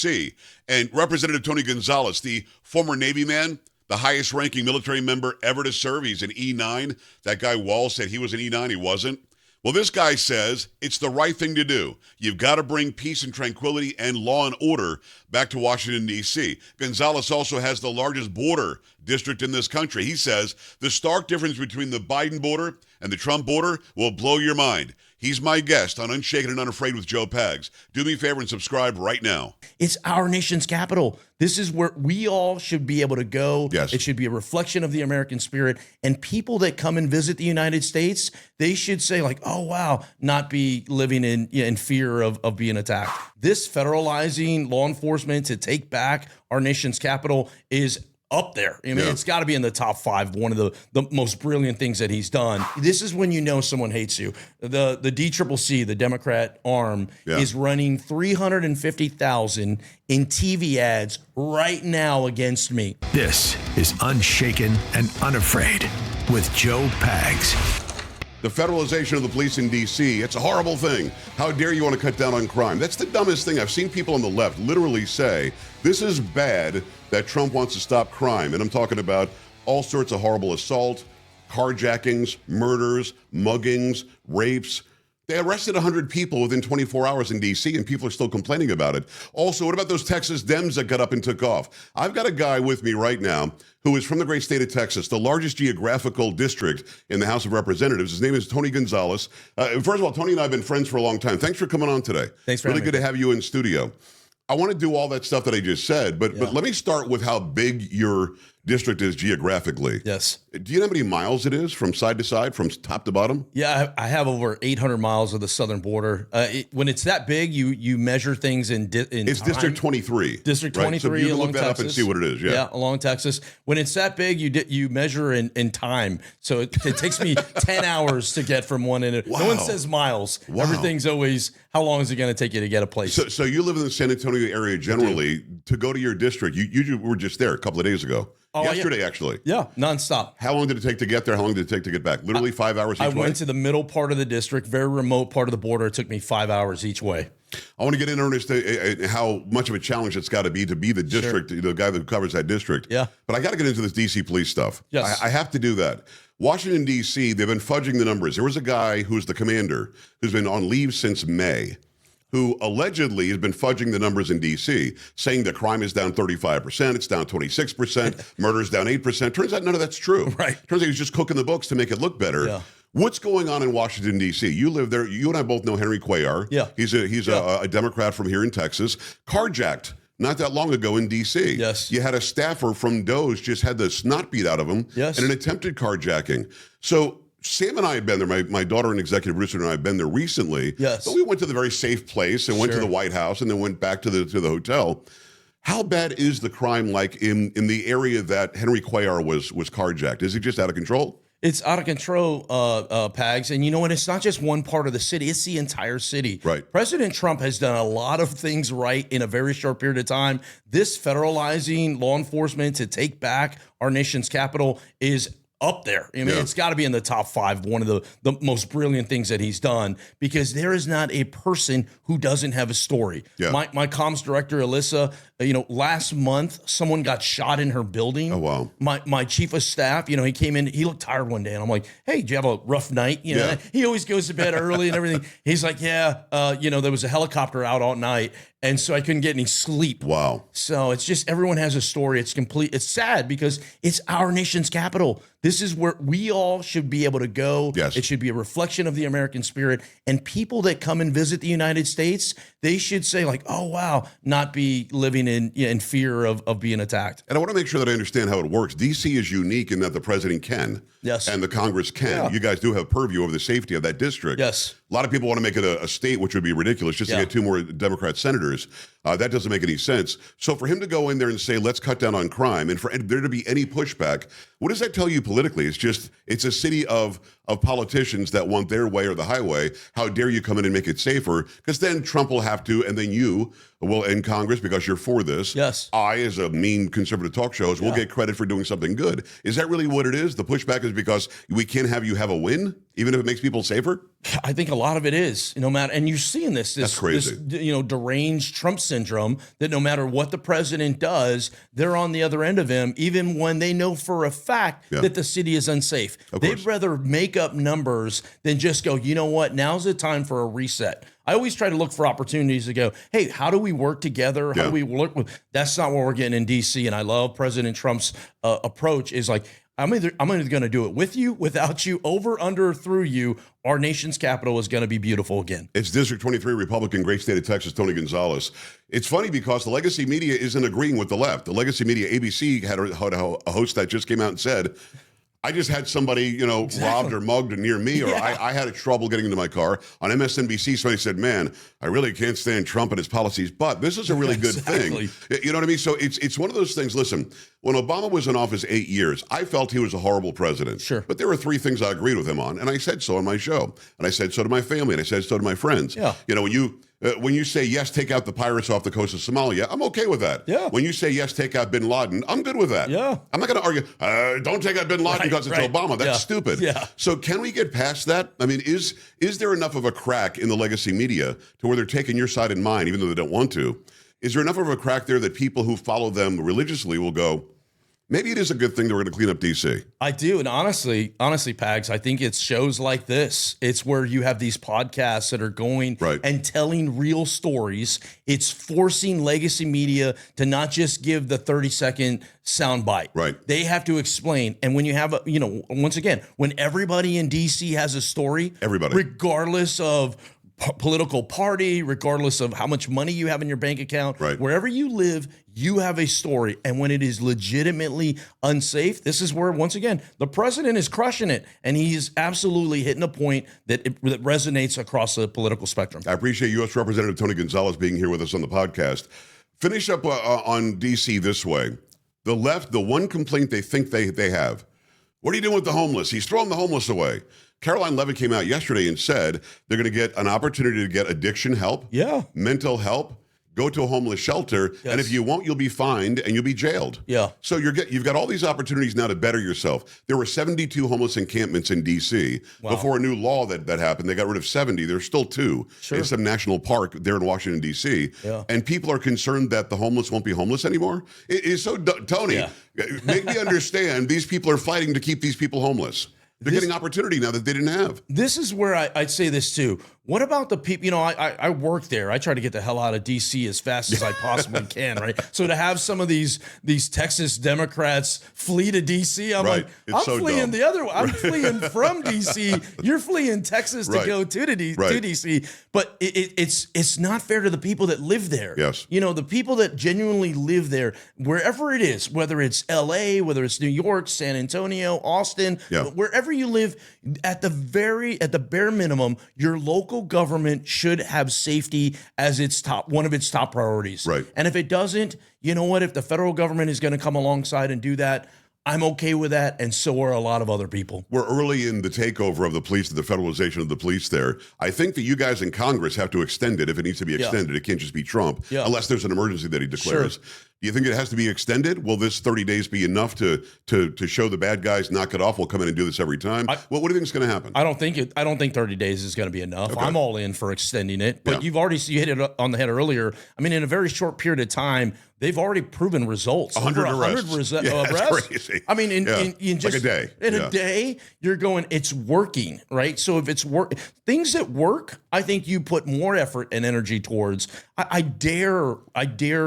See, and Representative Tony Gonzales, the former Navy man, the highest ranking military member ever to serve. He's an E9. That guy Wall said he was an E9. He wasn't. Well, this guy says it's the right thing to do. You've got to bring peace and tranquility and law and order back to Washington, D.C. Gonzales also has the largest border district in this country. He says the stark difference between the Biden border and the Trump border will blow your mind. He's my guest on Unshaken and Unafraid with Joe Pags. Do me a favor and subscribe right now. It's our nation's capital. This is where we all should be able to go. Yes. It should be a reflection of the American spirit. And people that come and visit the United States, they should say like, oh, wow, not be living in fear of being attacked. This federalizing law enforcement to take back our nation's capital is up there. I mean, It's got to be in the top 5. One of the most brilliant things that he's done. This is when you know someone hates you. The DCCC, the Democrat arm, is running $350,000 in TV ads right now against me. This is Unshaken and Unafraid with Joe Pags. The federalization of the police in D.C., it's a horrible thing. How dare you want to cut down on crime? That's the dumbest thing. I've seen people on the left literally say, this is bad that Trump wants to stop crime. And I'm talking about all sorts of horrible assault, carjackings, murders, muggings, rapes. They arrested 100 people within 24 hours in D.C., and people are still complaining about it. Also, what about those Texas Dems that got up and took off? I've got a guy with me right now who is from the great state of Texas, the largest geographical district in the House of Representatives. His name is Tony Gonzales. First of all, Tony and I have been friends for a long time. Thanks for coming on today. Thanks for really having good to have you in studio. I want to do all that stuff that I just said, but let me start with how big your district is geographically. Yes. Do you know how many miles it is from side to side, from top to bottom? Yeah, I have over 800 miles of the southern border. When it's that big, you measure things in It's time. District 23. District right? 23 So you along look that Texas. up and see what it is. Yeah, along Texas. When it's that big, you measure in time. So it takes me 10 hours to get from one end. Wow. No one says miles. Wow. Everything's always, how long is it going to take you to get a place? So you live in the San Antonio area generally. To go to your district, you were just there a couple of days ago. Yesterday, actually. Yeah, nonstop. How long did it take to get there? How long did it take to get back? Literally 5 hours each way? I went to the middle part of the district, very remote part of the border. It took me 5 hours each way. I want to get in earnest how much of a challenge it's got to be the district, the guy that covers that district. Yeah. But I got to get into this D.C. police stuff. Yes. I have to do that. Washington, D.C., they've been fudging the numbers. There was a guy who's the commander who's been on leave since May, who allegedly has been fudging the numbers in D.C., saying that crime is down 35%, it's down 26%, murder's down 8%. Turns out none of that's true. Right. Turns out he was just cooking the books to make it look better. Yeah. What's going on in Washington, D.C.? You live there. You and I both know Henry Cuellar. Yeah. He's a Democrat from here in Texas. Carjacked not that long ago in D.C. Yes. You had a staffer from Doe's just had the snot beat out of him Yes. in an attempted carjacking. So Sam and I have been there. My daughter and executive producer and I have been there recently. Yes. But we went to the very safe place and went to the White House and then went back to the hotel. How bad is the crime like in the area that Henry Cuellar was carjacked? Is it just out of control? It's out of control, Pags. And you know what? It's not just one part of the city. It's the entire city. Right. President Trump has done a lot of things right in a very short period of time. This federalizing law enforcement to take back our nation's capital is up there. I mean, It's got to be in the top 5. One of the most brilliant things that he's done, because there is not a person who doesn't have a story. Yeah. My comms director, Alyssa, last month, someone got shot in her building. Oh, wow. My chief of staff, he came in, he looked tired one day, and I'm like, hey, did you have a rough night? He always goes to bed early and everything. He's like, yeah, there was a helicopter out all night, and so I couldn't get any sleep. Wow. So it's just, everyone has a story. It's complete. It's sad because it's our nation's capital. This is where we all should be able to go. Yes. It should be a reflection of the American spirit. And people that come and visit the United States, they should say like, oh, wow, not be living in fear of being attacked. And I want to make sure that I understand how it works. D.C. is unique in that the president can. Yes. And the Congress can. Yeah. You guys do have purview over the safety of that district. Yes. A lot of people want to make it a state, which would be ridiculous, just to get 2 more Democrat senators. That doesn't make any sense. So for him to go in there and say, let's cut down on crime, and for there to be any pushback, what does that tell you politically? It's a city of politicians that want their way or the highway. How dare you come in and make it safer? Because then Trump will have to, and then you will in Congress, because you're for this. Yes. I, as a mean conservative talk show host, will get credit for doing something good. Is that really what it is? The pushback is because we can't have you have a win? even if it makes people safer? I think a lot of it is, no matter, and you're seeing this crazy. this deranged Trump syndrome that no matter what the president does, they're on the other end of him, even when they know for a fact that the city is unsafe. They'd rather make up numbers than just go, you know what, now's the time for a reset. I always try to look for opportunities to go, hey, how do we work together? How do we work with? That's not what we're getting in D.C. And I love President Trump's approach is like, I'm either going to do it with you, without you, over, under, through you. Our nation's capital is going to be beautiful again. It's District 23 Republican, great state of Texas, Tony Gonzales. It's funny because the legacy media isn't agreeing with the left. The legacy media, ABC, had a host that just came out and said, I just had somebody, robbed or mugged near me, or I had trouble getting into my car. On MSNBC, somebody said, man, I really can't stand Trump and his policies, but this is a really good thing. You know what I mean? So it's one of those things. Listen, when Obama was in office 8 years, I felt he was a horrible president. Sure. But there were 3 things I agreed with him on, and I said so on my show. And I said so to my family, and I said so to my friends. Yeah. When you say, yes, take out the pirates off the coast of Somalia, I'm okay with that. Yeah. When you say, yes, take out bin Laden, I'm good with that. Yeah. I'm not going to argue, don't take out bin Laden because it's Obama. That's stupid. Yeah. So can we get past that? I mean, is there enough of a crack in the legacy media to where they're taking your side in mind, even though they don't want to? Is there enough of a crack there that people who follow them religiously will go, maybe it is a good thing that we're going to clean up D.C.? I do. And honestly, Pags, I think it's shows like this. It's where you have these podcasts that are going and telling real stories. It's forcing legacy media to not just give the 30-second soundbite. Right. They have to explain. And when you have, once again, when everybody in D.C. has a story, regardless of political party, regardless of how much money you have in your bank account, wherever you live, you have a story. And when it is legitimately unsafe, this is where, once again, the president is crushing it. And he's absolutely hitting a point that resonates across the political spectrum. I appreciate U.S. Representative Tony Gonzales being here with us on the podcast. Finish up on D.C. this way. The left, the one complaint they think they have, what are you doing with the homeless? He's throwing the homeless away. Caroline Levitt came out yesterday and said they're going to get an opportunity to get addiction help, mental help, go to a homeless shelter, and if you won't, you'll be fined and you'll be jailed. Yeah. So you've got all these opportunities now to better yourself. There were 72 homeless encampments in D.C. Before a new law that happened. They got rid of 70. There's still 2 in some national park there in Washington, D.C. Yeah. And people are concerned that the homeless won't be homeless anymore. It is so, Tony, make me understand these people are fighting to keep these people homeless. They're getting opportunity now that they didn't have. This is where I'd say this too. What about the people, I work there. I try to get the hell out of D.C. as fast as I possibly can, right? So to have some of these Texas Democrats flee to D.C., I'm like, I'm fleeing the other way. I'm fleeing from D.C. You're fleeing Texas to go to D.C. But it's not fair to the people that live there. Yes. The people that genuinely live there, wherever it is, whether it's L.A., whether it's New York, San Antonio, Austin, wherever you live, at the bare minimum, your local government should have safety as one of its top priorities. Right. And if it doesn't, you know what? If the federal government is going to come alongside and do that, I'm okay with that, and so are a lot of other people. We're early in the takeover of the police, the federalization of the police there. I think that you guys in Congress have to extend it if it needs to be extended. It can't just be Trump, unless there's an emergency that he declares. Sure. Do you think it has to be extended? Will this 30 days be enough to show the bad guys, knock it off? We'll come in and do this every time. What do you think is going to happen? I don't think 30 days is going to be enough. Okay. I'm all in for extending it. But you hit it on the head earlier. I mean, in a very short period of time, they've already proven results. 100 arrests. That's crazy. I mean, in just like a day. A day, you're going, it's working, right? So if it's things that work, I think you put more effort and energy towards. I dare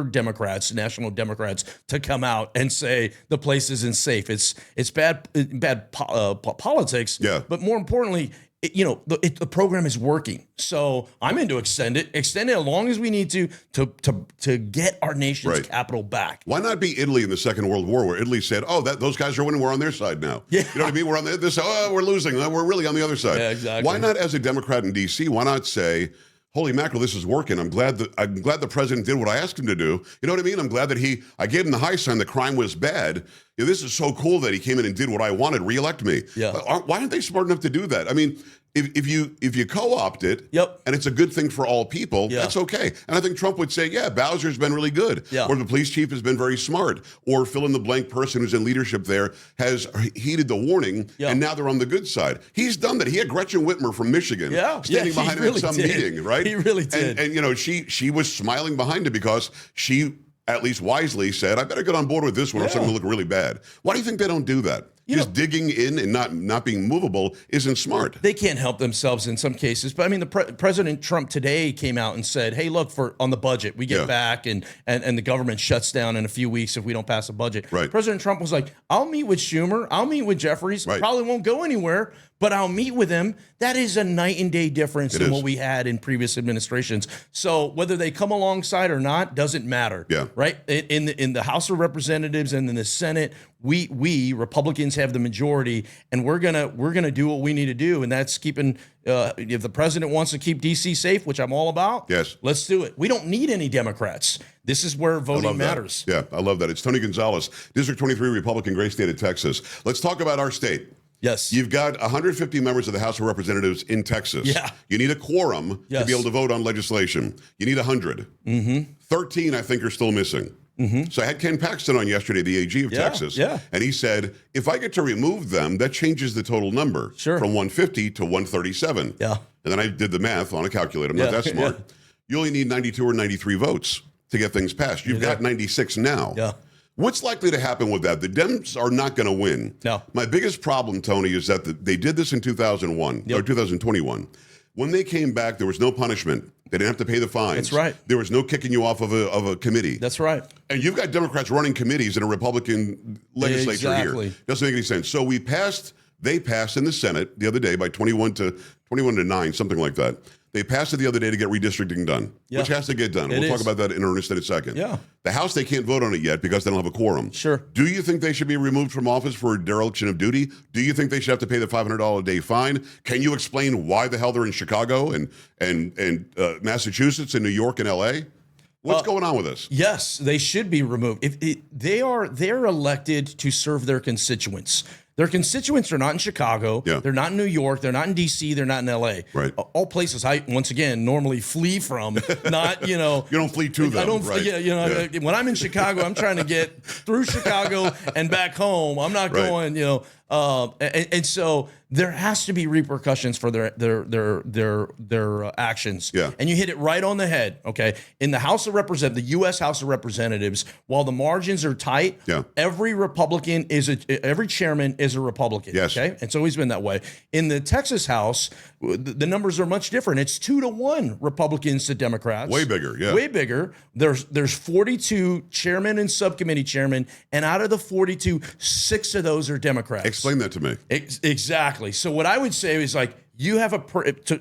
Democrats, national Democrats, to come out and say the place isn't safe. It's bad politics. Yeah. But more importantly, the program is working. So I'm into extend it as long as we need to get our nation's capital back. Why not be Italy in the Second World War, where Italy said, those guys are winning, we're on their side now. Yeah. You know what I mean? We're on this, we're losing, we're really on the other side. Yeah, exactly. Why not, as a Democrat in D.C., why not say, holy mackerel, this is working. I'm glad the president did what I asked him to do. You know what I mean? I'm glad that I gave him the high sign. The crime was bad. This is so cool that he came in and did what I wanted, reelect me. Yeah. Why aren't they smart enough to do that? I mean, if you co-opt it, Yep. and it's a good thing for all people, Yeah. that's okay. And I think Trump would say, yeah, Bowser's been really good, Yeah. or the police chief has been very smart, or fill in the blank person who's in leadership there has heeded the warning, Yeah. and now they're on the good side. He's done that. He had Gretchen Whitmer from Michigan standing behind him really at some did. meeting, right? He really did. And you know, she was smiling behind him because she, at least wisely, said, I better get on board with this one or something will look really bad. Why do you think they don't do that? Just digging in and not being movable isn't smart. They can't help themselves in some cases. But I mean, President Trump today came out and said, hey, look, on the budget, we get back and the government shuts down in a few weeks if we don't pass a budget. Right. President Trump was like, I'll meet with Schumer. I'll meet with Jeffries. Right. Probably won't go anywhere, but I'll meet with him. That is a night and day difference than what we had in previous administrations. So whether they come alongside or not doesn't matter. Yeah. Right. In the House of Representatives and in the Senate, we Republicans have the majority, and we're gonna do what we need to do, and that's keeping. If the president wants to keep DC safe, which I'm all about, yes, let's do it. We don't need any Democrats. This is where voting matters. Yeah, I love that. It's Tony Gonzales, District 23 Republican, great state of Texas. Let's talk about our state. Yes. You've got 150 members of the House of Representatives in Texas. Yeah. You need a quorum to be able to vote on legislation. You need 100. 13, I think, are still missing. So I had Ken Paxton on yesterday, the AG of Texas, and he said, if I get to remove them, that changes the total number from 150 to 137. Yeah. And then I did the math on a calculator. I'm not that smart. You only need 92 or 93 votes to get things passed. You've got 96 now. Yeah. What's likely to happen with that? The Dems are not going to win. No. My biggest problem, Tony, is that they did this in 2001 or 2021. When they came back, there was no punishment. They didn't have to pay the fines. That's right. There was no kicking you off of a committee. That's right. And you've got Democrats running committees in a Republican legislature Exactly. here. Doesn't make any sense. So they passed in the Senate the other day by 21 to 9, something like that. They passed it the other day to get redistricting done, which has to get done. We'll talk about that in earnest in a second. Yeah. The House, they can't vote on it yet because they don't have a quorum. Sure. Do you think they should be removed from office for dereliction of duty? Do you think they should have to pay the $500 a day fine? Can you explain why the hell they're in Chicago and Massachusetts and New York and L.A.? What's going on with this? Yes, they should be removed. They're elected to serve their constituents. Their constituents are not in Chicago. Yeah. They're not in New York. They're not in D.C. They're not in L.A. Right. All places I, once again, normally flee from, not, You don't flee to them. I don't, right. When I'm in Chicago, I'm trying to get through Chicago and back home. I'm not going, and so there has to be repercussions for their actions. Yeah. And you hit it right on the head. Okay. In the House of Representatives, the U.S. House of Representatives, while the margins are tight, every Republican every chairman is a Republican. Yes. Okay. It's always been that way. In the Texas House, the numbers are much different. It's 2-1 Republicans to Democrats. Way bigger. Yeah. Way bigger. There's 42 chairmen and subcommittee chairmen, and out of the 42, 6 of those are Democrats. Explain that to me. Exactly. So what I would say is you have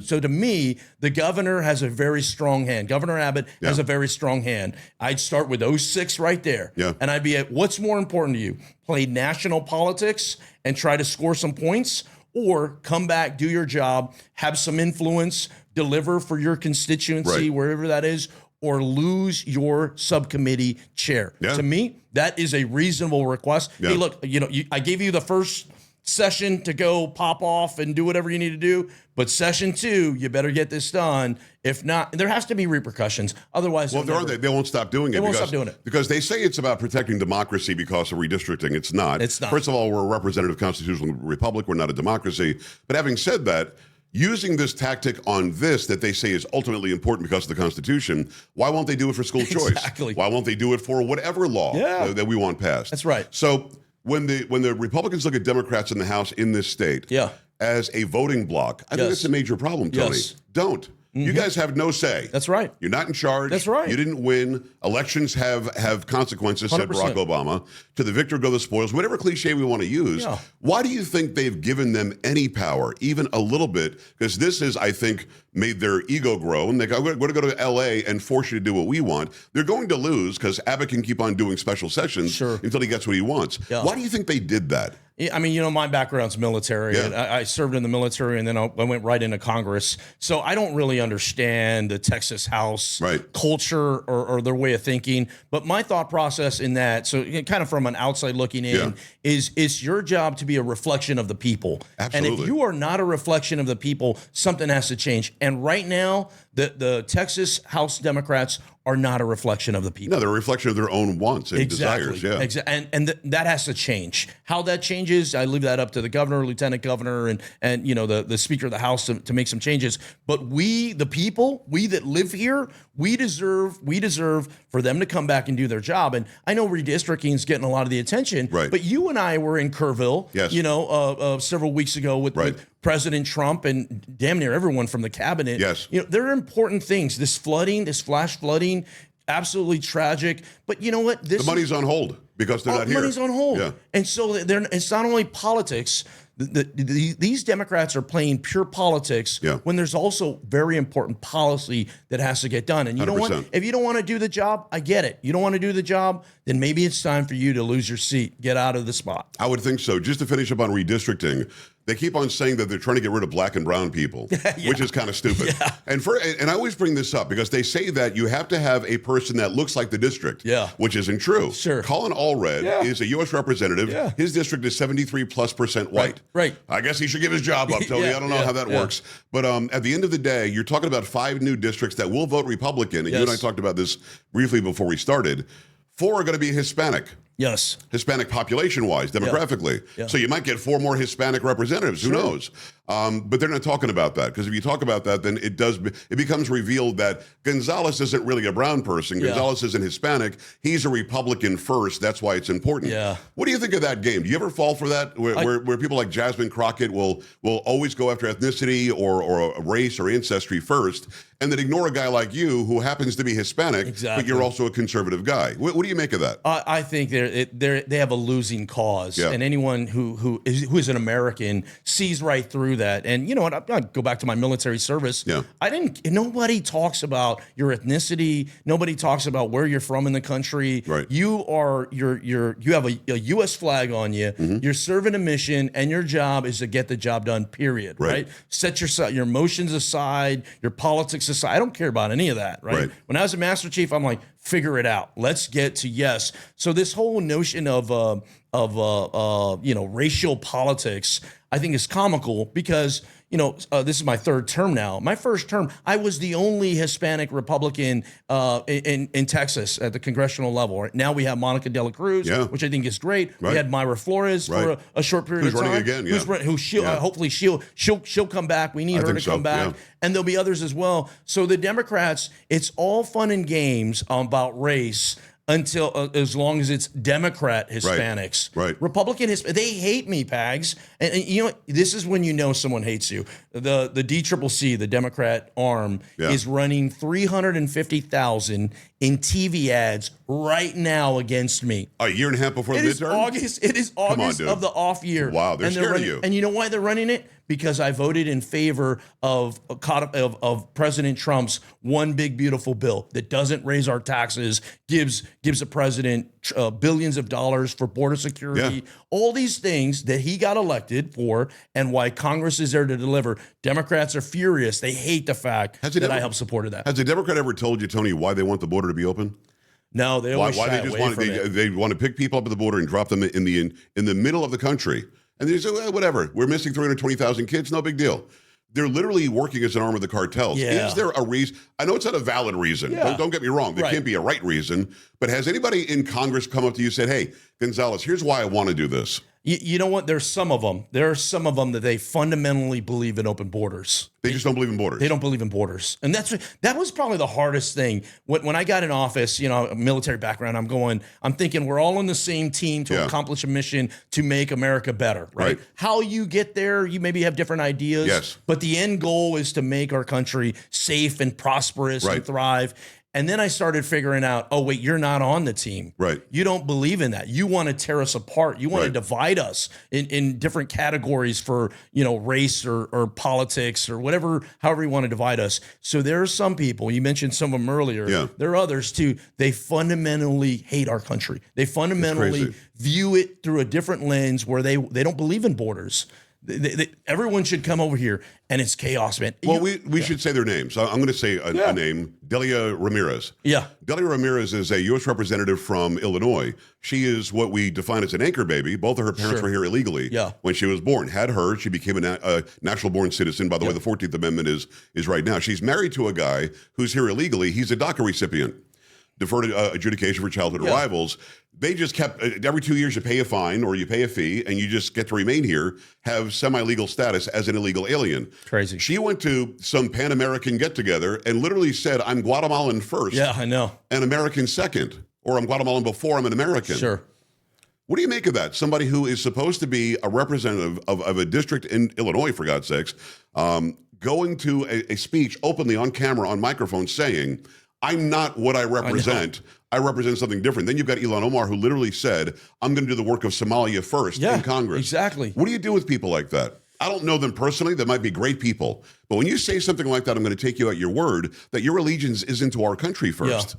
so to me, the governor has a very strong hand. Governor Abbott has a very strong hand. I'd start with those 6 right there. Yeah. And I'd be at, what's more important to you? Play national politics and try to score some points, or come back, do your job, have some influence, deliver for your constituency, wherever that is, or lose your subcommittee chair. Yeah. To me, that is a reasonable request. Yeah. Hey, look, I gave you the first session to go pop off and do whatever you need to do, but session 2, you better get this done. If not, there has to be repercussions. Otherwise, well, they won't stop doing it. They won't stop doing it because they say it's about protecting democracy because of redistricting. It's not. It's not. First of all, we're a representative constitutional republic. We're not a democracy. But having said that, using this tactic on this that they say is ultimately important because of the Constitution, why won't they do it for school choice? Exactly. Why won't they do it for whatever law that we want passed? That's right. So when the Republicans look at Democrats in the House in this state as a voting bloc, I think that's a major problem, Tony. Yes. Don't. You guys have no say. That's right. You're not in charge. That's right. You didn't win. Elections have consequences, said 100%. Barack Obama. To the victor go the spoils, whatever cliche we want to use. Yeah. Why do you think they've given them any power, even a little bit? Because this is, I think, made their ego grow, and they go, we're going to go to L.A. and force you to do what we want. They're going to lose because Abbott can keep on doing special sessions until he gets what he wants. Yeah. Why do you think they did that? I mean, my background's military. Yeah. And I served in the military, and then I went right into Congress. So I don't really understand the Texas House culture or their way of thinking. But my thought process in that, so kind of from an outside looking in, is it's your job to be a reflection of the people. Absolutely. And if you are not a reflection of the people, something has to change. And right now, the Texas House Democrats are not a reflection of the people. No, they're a reflection of their own wants and desires. Yeah, exactly. And that has to change. How that changes, I leave that up to the governor, lieutenant governor, and the speaker of the House to make some changes. But we, the people, we that live here, we deserve for them to come back and do their job. And I know redistricting is getting a lot of the attention. Right. But you and I were in Kerrville, several weeks ago with President Trump and damn near everyone from the cabinet. Yes. There are important things. This flooding, this flash flooding, absolutely tragic. But you know what? The money's on hold because they're not here. Money's on hold. Yeah. And so it's not only politics. These Democrats are playing pure politics when there's also very important policy that has to get done. And you know 100%. what? If you don't want to do the job, I get it. You don't want to do the job, then maybe it's time for you to lose your seat, get out of the spot. I would think so. Just to finish up on redistricting, they keep on saying that they're trying to get rid of black and brown people, which is kind of stupid. And I always bring this up because they say that you have to have a person that looks like the district, which isn't true. Sure. Colin Allred is a U.S. representative. Yeah. His district is 73+% white. Right. I guess he should give his job up, Tony. I don't know how that works. But at the end of the day, you're talking about 5 new districts that will vote Republican. And you and I talked about this briefly before we started. 4 are going to be Hispanic. Yes. Hispanic population-wise, demographically. Yeah. So you might get 4 more Hispanic representatives. Who knows? But they're not talking about that, because if you talk about that, then it becomes revealed that Gonzales isn't really a brown person. Gonzales isn't Hispanic. He's a Republican first. That's why it's important. Yeah. What do you think of that game? Do you ever fall for that, where people like Jasmine Crockett will always go after ethnicity or race or ancestry first, and then ignore a guy like you who happens to be Hispanic, but you're also a conservative guy? What do you make of that? I think they have a losing cause, and anyone who is an American sees right through that. And you know what? I go back to my military service. Yeah. Nobody talks about your ethnicity. Nobody talks about where you're from in the country. Right. You have a U.S. flag on you. Mm-hmm. You're serving a mission, and your job is to get the job done. Period. Right. Set your emotions aside, your politics aside. I don't care about any of that. Right. When I was a Master Chief, I'm like, figure it out. Let's get to yes. So this whole notion of racial politics, I think, is comical because this is my 3rd term now. My first term, I was the only Hispanic Republican in Texas at the congressional level. Now we have Monica De La Cruz, which I think is great. We had Myra Flores for a short period of time. Who's running again? Hopefully she'll come back. We need her to come back, and there'll be others as well. So the Democrats, it's all fun and games about race until as long as it's Democrat Hispanics. Right. Republican they hate me, Pags. And you know, this is when you know someone hates you. The DCCC, the Democrat arm, is running 350,000 in TV ads right now against me. A year and a half before the midterm? It is August of the off year. Wow, they're scared of you. And you know why they're running it? Because I voted in favor of President Trump's one big beautiful bill that doesn't raise our taxes, gives the president billions of dollars for border security, all these things that he got elected for, and why Congress is there to deliver. Democrats are furious. They hate the fact that I helped support that. Has a Democrat ever told you, Tony, why they want the border to be open? No, they always why they just want they want to pick people up at the border and drop them in the middle of the country. And they say, well, whatever, we're missing 320,000 kids, no big deal. They're literally working as an arm of the cartels. Yeah. Is there a reason? I know it's not a valid reason. Yeah. Don't get me wrong. There can't be a right reason. But has anybody in Congress come up to you and said, hey, Gonzales, here's why I want to do this? You know what? There's some of them. There are some of them that they fundamentally believe in open borders. They just don't believe in borders. They don't believe in borders. And that was probably the hardest thing. When I got in office, a military background, I'm thinking we're all on the same team to accomplish a mission to make America better, right? How you get there, you maybe have different ideas. Yes. But the end goal is to make our country safe and prosperous and thrive. And then I started figuring out, oh, wait, you're not on the team. Right. You don't believe in that. You want to tear us apart. You want to Right. divide us in different categories for, race or politics or whatever, however you want to divide us. So there are some people, you mentioned some of them earlier. Yeah. There are others too. They fundamentally hate our country. They fundamentally crazy. view it through a different lens where they don't believe in borders. Everyone should come over here, and it's chaos, man. Well, we should say their names. I'm going to say a name, Delia Ramirez. Yeah. Delia Ramirez is a U.S. representative from Illinois. She is what we define as an anchor baby. Both of her parents were here illegally when she was born. Had her, she became a natural-born citizen. By the way, the 14th Amendment is right now. She's married to a guy who's here illegally. He's a DACA recipient. Deferred adjudication for childhood arrivals. They just kept, every 2 years you pay a fine or you pay a fee and you just get to remain here, have semi-legal status as an illegal alien. Crazy. She went to some Pan-American get-together and literally said, I'm Guatemalan first. Yeah, I know. And American second. Or I'm Guatemalan before I'm an American. Sure. What do you make of that? Somebody who is supposed to be a representative of a district in Illinois, for God's sakes, going to a speech openly on camera, on microphone, saying, I'm not what I represent. I represent something different. Then you've got Ilhan Omar, who literally said, I'm going to do the work of Somalia first in Congress. Exactly. What do you do with people like that? I don't know them personally. They might be great people. But when you say something like that, I'm going to take you at your word that your allegiance is into our country first.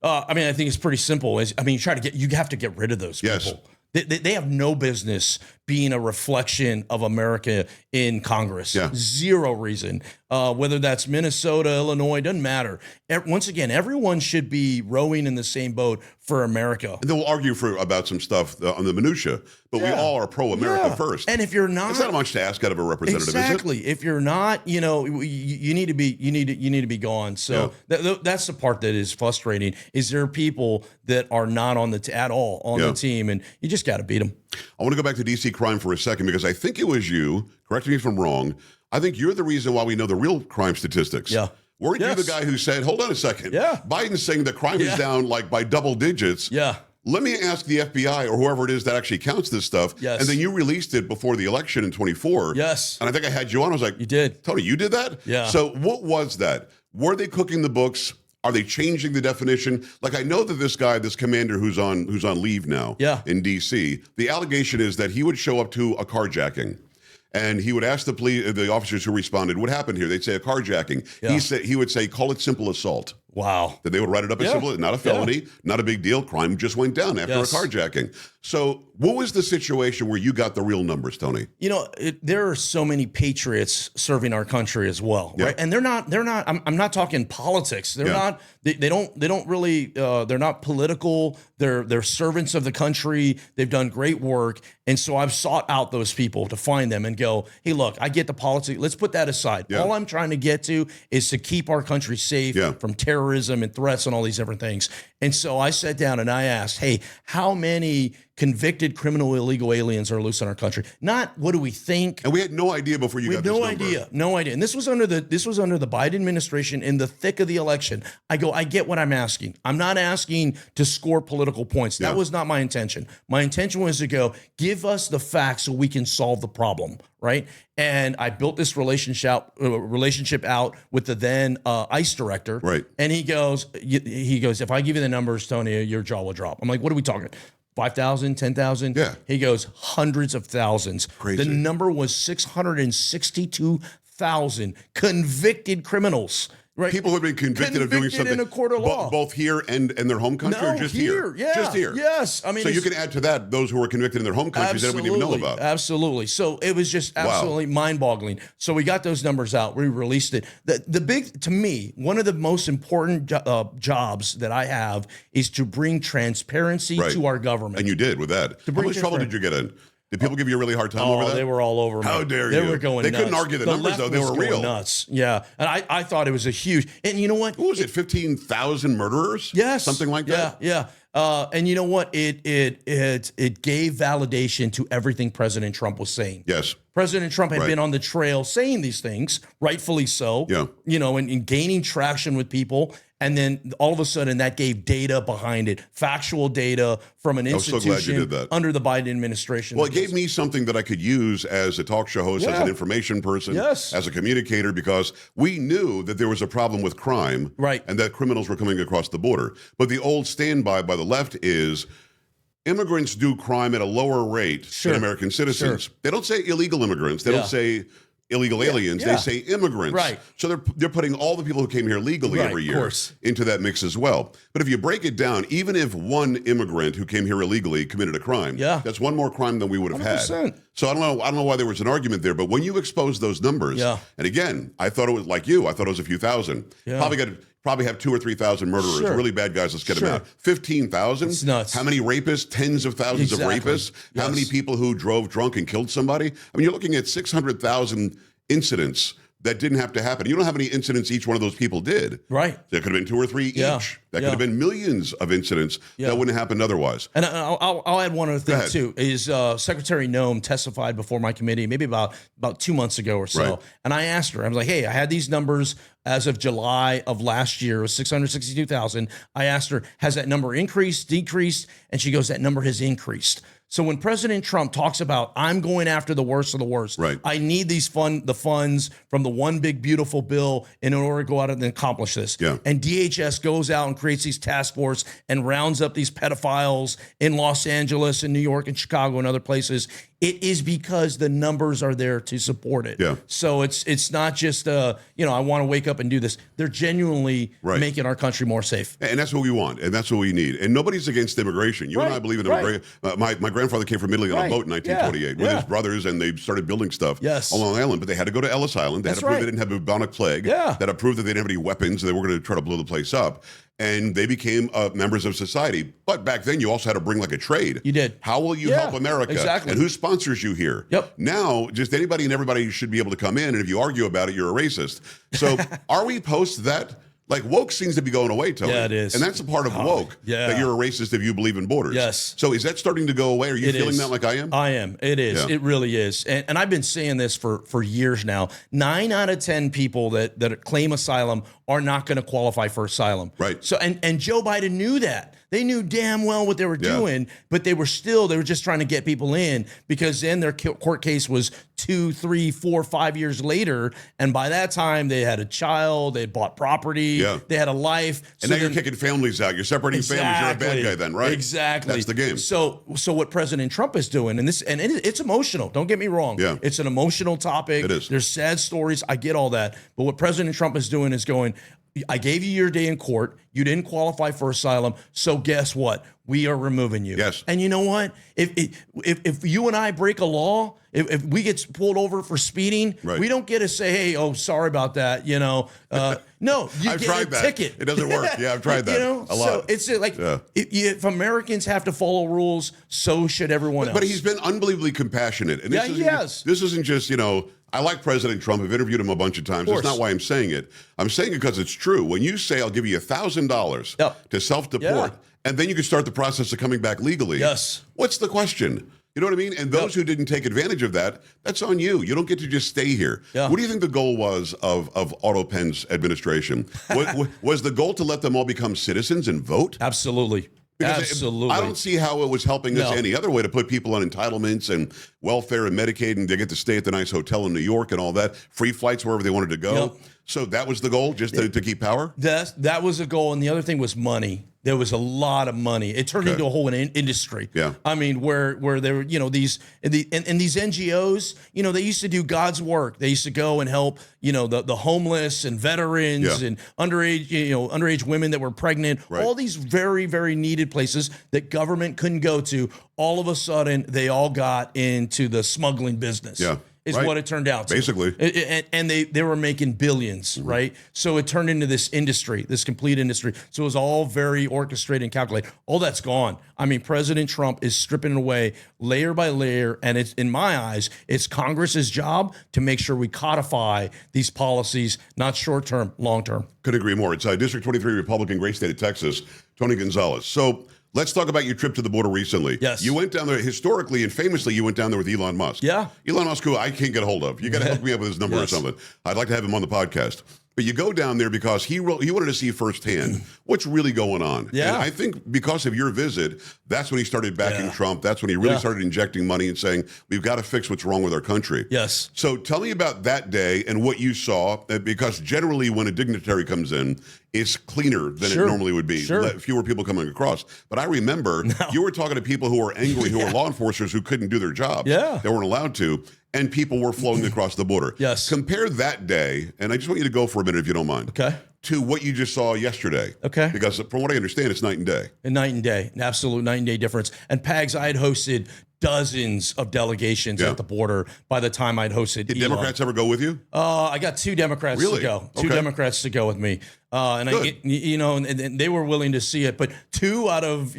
I think it's pretty simple. You have to get rid of those people. Yes. They have no business being a reflection of America in Congress. Yeah. Zero reason. Whether that's Minnesota, Illinois, doesn't matter. Once again, everyone should be rowing in the same boat for America. And they'll argue about some stuff on the minutia, but we all are pro-America first. And if you're not, it's not much to ask out of a representative, exactly. is it? If you're not, you need to be gone. So that's the part that is frustrating. Is there people that are not on at all on the team, and you just got to beat them. I want to go back to DC crime for a second because I think it was you. Correct me if I'm wrong. I think you're the reason why we know the real crime statistics. Yeah. Weren't you the guy who said, hold on a second. Yeah. Biden's saying the crime is down like by double digits. Yeah. Let me ask the FBI or whoever it is that actually counts this stuff. Yes. And then you released it before the election in 24. Yes. And I think I had you on. I was like, you did. Tony, you did that? Yeah. So what was that? Were they cooking the books? Are they changing the definition? Like, I know that this commander who's on leave now in DC, the allegation is that he would show up to a carjacking. And he would ask the officers who responded, what happened here? They'd say a carjacking. Yeah. He would say, call it simple assault. Wow. That they would write it up as simple, not a felony, not a big deal. Crime just went down after a carjacking. So what was the situation where you got the real numbers, Tony? There are so many patriots serving our country as well, right? And they're not, I'm not talking politics. They're not, they don't really, they're not political. They're servants of the country. They've done great work. And so I've sought out those people to find them and go, hey, look, I get the politics. Let's put that aside. Yeah. All I'm trying to get to is to keep our country safe from terrorism and threats and all these different things. And so I sat down and I asked, hey, how many convicted criminal illegal aliens are loose in our country? Not what do we think? And we had no idea before you got this number. No idea. And this was under the Biden administration in the thick of the election. I get what I'm asking. I'm not asking to score political points. That was not my intention. My intention was to go, give us the facts so we can solve the problem, right? And I built this relationship out with the then ICE director. Right. And he goes, if I give you the numbers, Tony, your jaw will drop. I'm like, what are we talking? 5,000, 10,000? Yeah. He goes, hundreds of thousands. Crazy. The number was 662,000 convicted criminals. Right. People who have been convicted of doing something in a court of law, both here and in their home country, or just here? Yeah, just here. Yes, I mean, so you can add to that those who were convicted in their home countries that we didn't even know about. Absolutely. So it was just absolutely mind-boggling. So we got those numbers out. We released it. The big, to me, one of the most important jobs that I have is to bring transparency to our government. And you did with that. How much trouble did you get in? Did people give you a really hard time over that? They were all over me. How dare you? They were going nuts. They couldn't argue the numbers, though. They were real. Nuts. Yeah. And I thought it was a huge, and you know what? What was it, 15,000 murderers? Yes. Something like that? Yeah. And you know what? It gave validation to everything President Trump was saying. Yes. President Trump had been on the trail saying these things, rightfully so. Yeah. And gaining traction with people. And then all of a sudden that gave data behind it, factual data from an so glad you institution did that. under the Biden administration. Well, it gave me something that I could use as a talk show host, as an information person, Yes. as a communicator, because we knew that there was a problem with crime, Right. and that criminals were coming across the border. But the old standby by the left is immigrants do crime at a lower rate than American citizens. They don't say illegal immigrants. They don't say illegal aliens. They say immigrants. Right. So they're putting all the people who came here legally every year into that mix as well. But if you break it down, even if one immigrant who came here illegally committed a crime, that's one more crime than we would have 100%. had. So I don't know why there was an argument there, but when you expose those numbers, and again, I thought it was like you, I thought it was a few thousand. Probably have 2,000 or 3,000 murderers, really bad guys. Let's get them out. 15,000. It's nuts. How many rapists? Tens of thousands of rapists. How many people who drove drunk and killed somebody? I mean, you're looking at 600,000 incidents that didn't have to happen. You don't know how many incidents each one of those people did. Right. There could have been 2 or 3 each. That could have been millions of incidents that wouldn't have happened otherwise. And I'll add one other thing too. Is Secretary Noem testified before my committee maybe about 2 months ago or so, and I asked her. I was like, "Hey, I had these numbers as of July of last year, it was 662,000. I asked her, has that number increased, decreased?" And she goes, "That number has increased." So when President Trump talks about, I'm going after the worst of the worst, I need the funds from the one big beautiful bill in order to go out and accomplish this. And DHS goes out and creates these task force and rounds up these pedophiles in Los Angeles and New York and Chicago and other places. It is because the numbers are there to support it. So it's not just I want to wake up and do this. They're genuinely making our country more safe. And that's what we want, and that's what we need. And nobody's against immigration. You and I believe in immigration. My grandfather came from Italy on a boat in 1928 with his brothers, and they started building stuff on Long Island. But they had to go to Ellis Island. They had to prove they didn't have bubonic plague. They had to prove that they didn't have any weapons. They were going to try to blow the place up. And they became members of society. But back then, you also had to bring like a trade. You did. How will you help America? Exactly. And who sponsors you here? Now, just anybody and everybody should be able to come in. And if you argue about it, you're a racist. So are we post that? Like, woke seems to be going away, Tony. Yeah, it is. And that's a part of woke, that you're a racist if you believe in borders. Yes. So is that starting to go away? Are you feeling that like I am? I am. It is. Yeah. It really is. And I've been saying this for years now. 9 out of 10 people that claim asylum are not going to qualify for asylum. Right. So and Joe Biden knew that. They knew damn well what they were doing, but they were just trying to get people in, because then their court case was 2, 3, 4, 5 years later. And by that time they had a child, they had bought property, they had a life. And now you're kicking families out. You're separating families. You're a bad guy then, right? Exactly. That's the game. So what President Trump is doing, it's emotional. Don't get me wrong. Yeah. It's an emotional topic. It is. There's sad stories. I get all that. But what President Trump is doing is going, I gave you your day in court. You didn't qualify for asylum. So guess what? We are removing you. Yes. And you know what? If you and I break a law, if we get pulled over for speeding, we don't get to say, hey, oh, sorry about that. No, you I've get tried a that. ticket. It doesn't work. Yeah, I've tried that a lot. So it's like, if Americans have to follow rules, so should everyone else. But he's been unbelievably compassionate. And he has. This isn't just, I like President Trump. I've interviewed him a bunch of times. That's not why I'm saying it. I'm saying it because it's true. When you say, I'll give you $1,000 to self-deport, and then you can start the process of coming back legally. Yes. What's the question? You know what I mean? And those who didn't take advantage of that, that's on you. You don't get to just stay here. What do you think the goal was of Otto Penn's administration? Was the goal to let them all become citizens and vote? Absolutely. Absolutely. I don't see how it was helping us any other way to put people on entitlements and welfare and Medicaid, and they get to stay at the nice hotel in New York and all that, free flights wherever they wanted to go. So that was the goal, just to keep power? That was a goal. And the other thing was money. There was a lot of money. It turned into a whole industry. I mean, where there were, these NGOs, they used to do God's work. They used to go and help, the homeless and veterans and underage women that were pregnant. All these very, very needed places that government couldn't go to. All of a sudden, they all got into the smuggling business. Is what it turned out to. Basically. And they were making billions, right? So it turned into this industry, this complete industry. So it was all very orchestrated and calculated. All that's gone. I mean, President Trump is stripping it away layer by layer. And it's, in my eyes, it's Congress's job to make sure we codify these policies, not short-term, long-term. Couldn't agree more. It's District 23 Republican, great state of Texas, Tony Gonzales. So let's talk about your trip to the border recently. Yes. You went down there, historically and famously, you went down there with Elon Musk. Yeah. Elon Musk, who I can't get a hold of. You got to hook me up with his number or something. I'd like to have him on the podcast. But you go down there because he wanted to see firsthand what's really going on. Yeah. And I think because of your visit, that's when he started backing Trump. That's when he really started injecting money and saying, we've got to fix what's wrong with our country. Yes. So tell me about that day and what you saw, because generally when a dignitary comes in, it's cleaner than it normally would be. Fewer people coming across. But I remember you were talking to people who were angry, who were law enforcers who couldn't do their job. Yeah. They weren't allowed to. And people were flowing across the border. Yes. Compare that day, and I just want you to go for a minute if you don't mind. Okay. To what you just saw yesterday. Okay. Because from what I understand, it's night and day. A night and day, an absolute night and day difference. And Pags, I had hosted dozens of delegations at the border by the time I'd hosted. Did Democrats ever go with you? I got 2 Democrats to go. Two Democrats to go with me. And and they were willing to see it, but 2 out of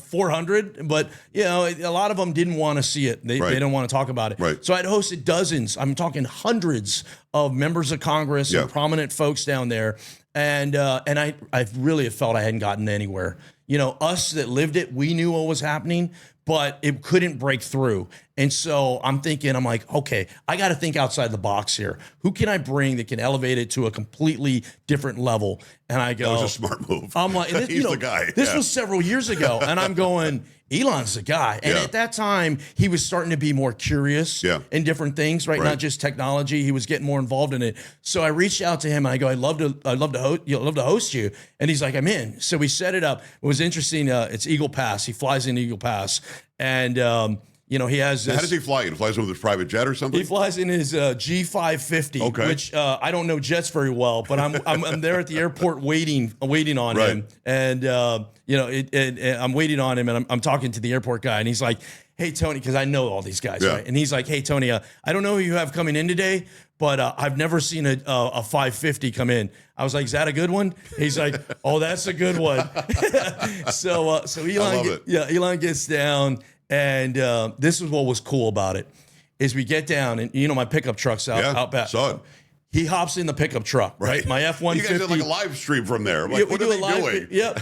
400. But a lot of them didn't want to see it. They didn't want to talk about it. Right. So I'd hosted dozens. I'm talking hundreds of members of Congress and prominent folks down there, and I really felt I hadn't gotten anywhere. Us that lived it, we knew what was happening, but it couldn't break through. And so I'm like, okay, I got to think outside the box here. Who can I bring that can elevate it to a completely different level? And I go, that was a smart move. I'm like, he's the guy. This was several years ago, and I'm going, Elon's the guy. And at that time, he was starting to be more curious in different things, right? Not just technology. He was getting more involved in it. So I reached out to him and I go, I'd love to host you. And he's like, I'm in. So we set it up. It was interesting. It's Eagle Pass. He flies into Eagle Pass. And he has this. How does he fly? He flies with his private jet or something? He flies in his G550, which I don't know jets very well, but I'm there at the airport waiting on him, and I'm waiting on him, and I'm talking to the airport guy, and he's like, "Hey Tony," because I know all these guys, right? And he's like, "Hey Tony, I don't know who you have coming in today, but I've never seen a 550 come in." I was like, "Is that a good one?" He's like, "Oh, that's a good one." so Elon gets down. And this is what was cool about it, is we get down and my pickup truck's out back. Saw it. He hops in the pickup truck, right? My F-150. You guys did like a live stream from there. Like, what are they doing? Yep.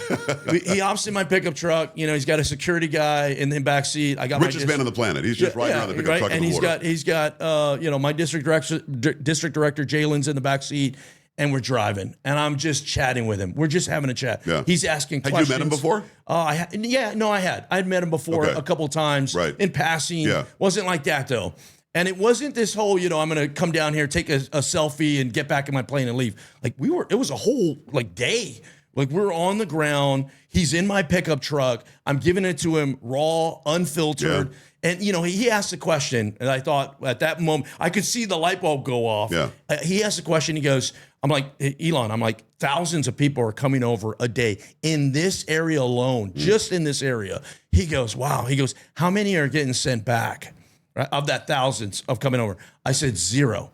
He hops in my pickup truck. He's got a security guy in the back seat. I got richest man on the planet. He's just riding around the pickup truck. And he's got my district director Jalen's in the back seat. And we're driving, and I'm just chatting with him. We're just having a chat. Yeah. He's asking questions. Had you met him before? I had. I'd met him before a couple of times in passing. Yeah. Wasn't like that, though. And it wasn't this whole, I'm going to come down here, take a selfie, and get back in my plane and leave. Like, it was a whole, day. Like, we're on the ground. He's in my pickup truck. I'm giving it to him raw, unfiltered. Yeah. And, he asked a question, and I thought at that moment, I could see the light bulb go off. Yeah. He asked a question. He goes, I'm like, Elon, thousands of people are coming over a day in this area alone, just in this area. He goes, wow. He goes, how many are getting sent back, right, of that thousands of coming over? I said, 0.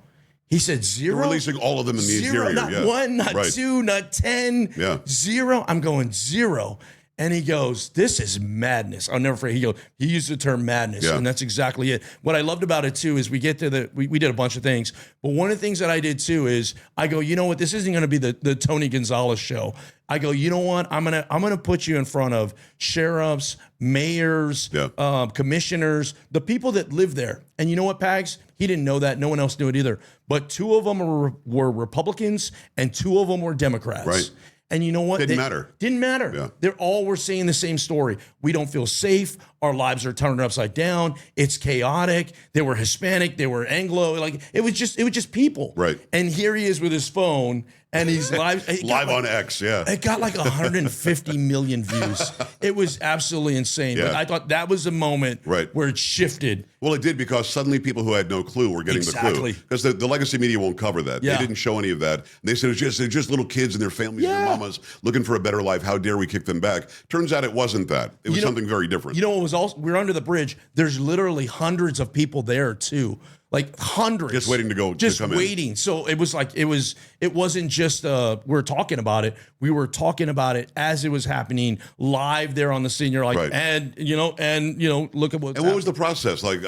He said, 0? You're releasing all of them in the interior. Not 1, not 2, not 10. Yeah. 0. I'm going 0. And he goes, this is madness. I'll never forget. He used the term madness, and that's exactly it. What I loved about it, too, is we get to we did a bunch of things. But one of the things that I did, too, is I go, you know what? This isn't going to be the Tony Gonzales show. I go, you know what? I'm gonna put you in front of sheriffs, mayors, commissioners, the people that live there. And you know what, Pags? He didn't know that. No one else knew it either. But 2 of them were Republicans, and 2 of them were Democrats. Right. And you know what? Didn't matter. Didn't matter. Yeah. They're all were saying the same story. We don't feel safe. Our lives are turned upside down. It's chaotic. They were Hispanic. They were Anglo. Like it was just people. Right. And here he is with his phone, and he's live on X. Yeah. It got like 150 million views. It was absolutely insane. Yeah. But I thought that was a moment where it shifted. Well, it did, because suddenly people who had no clue were getting the clue. Because the legacy media won't cover that. Yeah. They didn't show any of that. And they said they're just little kids and their families and their mamas looking for a better life. How dare we kick them back? Turns out it wasn't that. It was something very different. You know what was also? We're under the bridge. There's literally hundreds of people there too. Like hundreds. Just waiting to go. Just to come waiting. In. So it was like, it wasn't just, we're talking about it. We were talking about it as it was happening live there on the scene. You're like, and look at what's And what was the process? Like,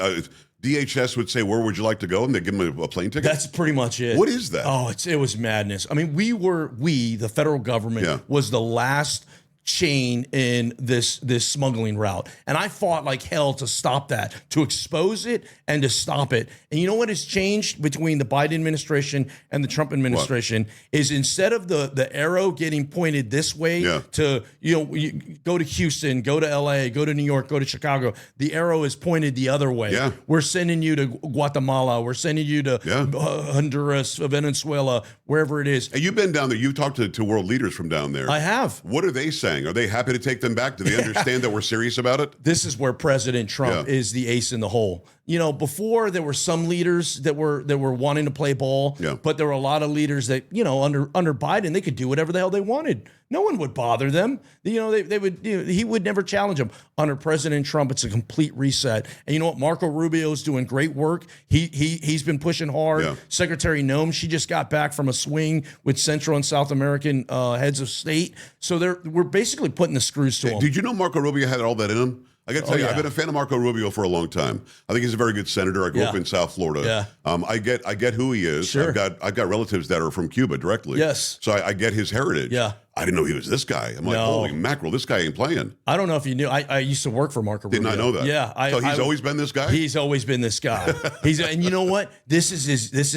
DHS would say, where would you like to go? And they'd give them a plane ticket? That's pretty much it. What is that? Oh, it was madness. I mean, the federal government was the last chain in this smuggling route. And I fought like hell to stop that, to expose it and to stop it. And you know what has changed between the Biden administration and the Trump administration is instead of the arrow getting pointed this way to, you go to Houston, go to LA, go to New York, go to Chicago, the arrow is pointed the other way. Yeah. We're sending you to Guatemala. We're sending you to Honduras, Venezuela, wherever it is. And you've been down there. You've talked to world leaders from down there. I have. What are they saying? Are they happy to take them back? Do they understand that we're serious about it? This is where President Trump is the ace in the hole. Before there were some leaders that were wanting to play ball, but there were a lot of leaders that, under Biden, they could do whatever the hell they wanted. No one would bother them. They would. He would never challenge them. Under President Trump, it's a complete reset. And you know what? Marco Rubio is doing great work. He's been pushing hard. Yeah. Secretary Noem, she just got back from a swing with Central and South American heads of state. So we're basically putting the screws to them. Did you know Marco Rubio had all that in him? I got to tell you, I've been a fan of Marco Rubio for a long time. I think he's a very good senator. I grew up in South Florida. Yeah. I get who he is. Sure. I've got relatives that are from Cuba directly. Yes. So I get his heritage. Yeah. I didn't know he was this guy. I'm like, holy mackerel, this guy ain't playing. I don't know if you knew. I used to work for Marco Rubio. Did not know that. Yeah. So he's always been this guy? He's always been this guy. And you know what? This is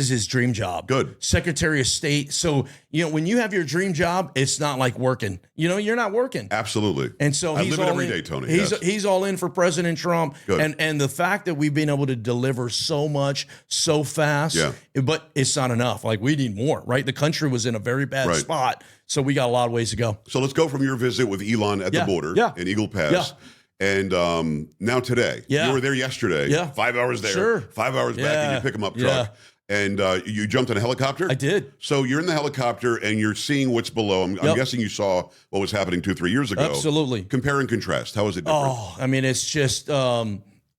his dream job. Good. Secretary of State. So, when you have your dream job, it's not like working. You're not working. Absolutely. And so I he's live it all every in. day, Tony. He's all in for President Trump. Good. And the fact that we've been able to deliver so much so fast, but it's not enough. Like, we need more, right? The country was in a very bad spot. So we got a lot of ways to go. So let's go from your visit with Elon at the border in Eagle Pass. Yeah. And now today, you were there yesterday. Yeah. 5 hours there. Sure. 5 hours back, and you pick him up truck. And you jumped in a helicopter? I did. So you're in the helicopter and you're seeing what's below. I'm guessing you saw what was happening 2-3 years ago. Absolutely. Compare and contrast. How is it different? It's just our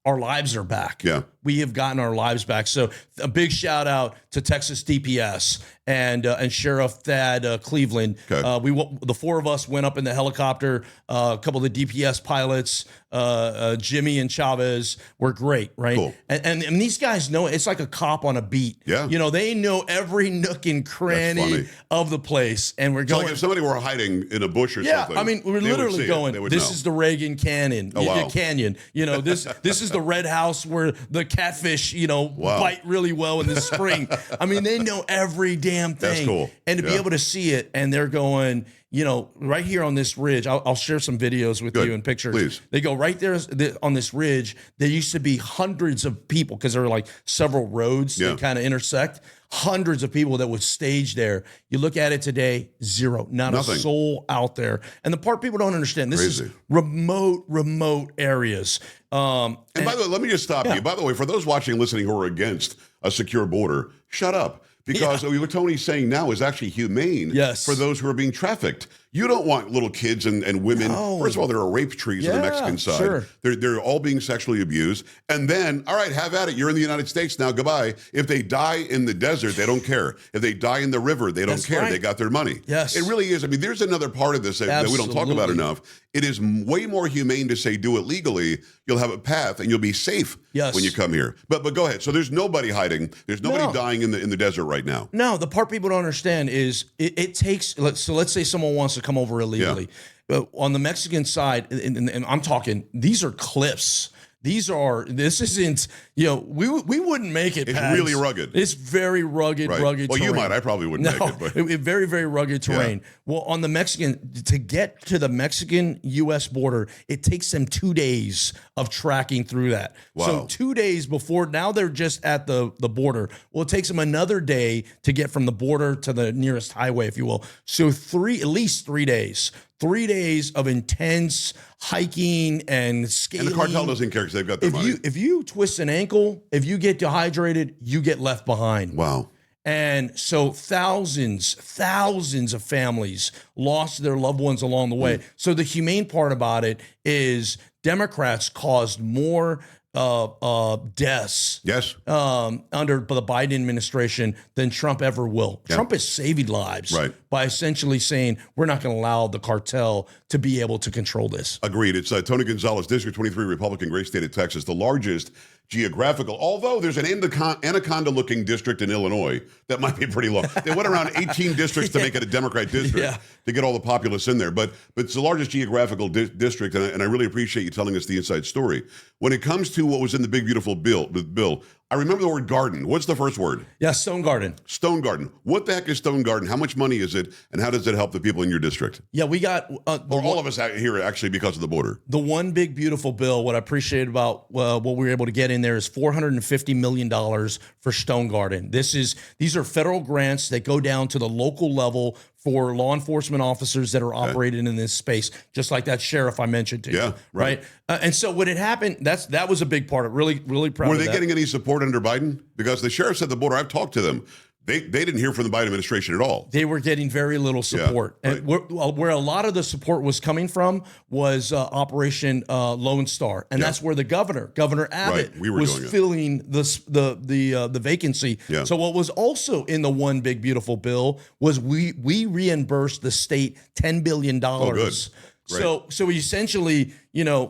lives are back. Yeah. We have gotten our lives back. So a big shout out to Texas DPS and Sheriff Thad Cleveland. Okay. The four of us went up in the helicopter. A couple of the DPS pilots, Jimmy and Chavez, were great, right? Cool. And these guys know it's like a cop on a beat. Yeah. They know every nook and cranny of the place. And we're going. Like if somebody were hiding in a bush or something. Yeah, I mean, we're literally going. This is the Reagan Canyon. Canyon. This is the red house where the catfish, bite really well in the spring. I mean, they know every damn thing. That's cool. And to be able to see it, and they're going, right here on this ridge. I'll share some videos with you and pictures. Please. They go right there on this ridge. There used to be hundreds of people because there were like several roads that kind of intersect. Hundreds of people that would stage there. You look at it today, zero. Nothing. A soul out there. And the part people don't understand, this is remote areas. And by the way, let me just stop you. By the way, for those watching and listening who are against a secure border, shut up. Because what Tony's saying now is actually humane for those who are being trafficked. You don't want little kids and women. No. First of all, there are rape trees on the Mexican side. Sure. They're all being sexually abused. And then, all right, have at it. You're in the United States now. Goodbye. If they die in the desert, they don't care. If they die in the river, they don't care. Right. They got their money. Yes. It really is. I mean, there's another part of this that we don't talk about enough. It is way more humane to say do it legally. You'll have a path and you'll be safe when you come here. But go ahead. So there's nobody hiding. There's nobody dying in the desert right now. No, the part people don't understand is it takes. Let's say someone wants to come over illegally. On the Mexican side, and I'm talking, these are cliffs. This isn't, we wouldn't make it. It's really rugged. It's very rugged terrain. Well, you might. I probably wouldn't make it. But very, very rugged terrain. Yeah. Well, on the Mexican, to get to the Mexican-U.S. border, it takes them 2 days of tracking through that. Wow. So 2 days before, now they're just at the border. Well, it takes them another day to get from the border to the nearest highway, if you will. So at least 3 days. 3 days of intense hiking and skating. And the cartel doesn't care because they've got their money. If you twist an ankle, if you get dehydrated, you get left behind. Wow. And so thousands of families lost their loved ones along the way. So the humane part about it is Democrats caused more deaths under the Biden administration than Trump ever will. Yeah. Trump is saving lives by essentially saying we're not going to allow the cartel to be able to control this. Agreed. It's Tony Gonzales, District 23 Republican, great state of Texas, the largest geographical, although there's an anaconda-looking district in Illinois that might be pretty low. They went around 18 districts to make it a Democrat district to get all the populace in there. But it's the largest geographical district, and I really appreciate you telling us the inside story. When it comes to what was in the big, beautiful bill, I remember the word garden. What's the first word? Yeah, Stone Garden. Stone Garden. What the heck is Stone Garden? How much money is it, and how does it help the people in your district? Yeah, we got... or all of us out here, actually, because of the border. The one big, beautiful bill, what I appreciate about what we were able to get in there is $450 million for Stone Garden. These are federal grants that go down to the local level for law enforcement officers that are operating in this space, just like that sheriff I mentioned to you. Yeah, right. And so when it happened, that was a big part of it. Really, really proud of that. Were they getting any support under Biden? Because the sheriffs at the border, I've talked to them. They didn't hear from the Biden administration at all. They were getting very little support. Yeah, right. And where a lot of the support was coming from was Operation Lone Star. And that's where the Governor Abbott, was filling the vacancy. Yeah. So what was also in the one big, beautiful bill was we reimbursed the state $10 billion. Oh, good. Great. So essentially,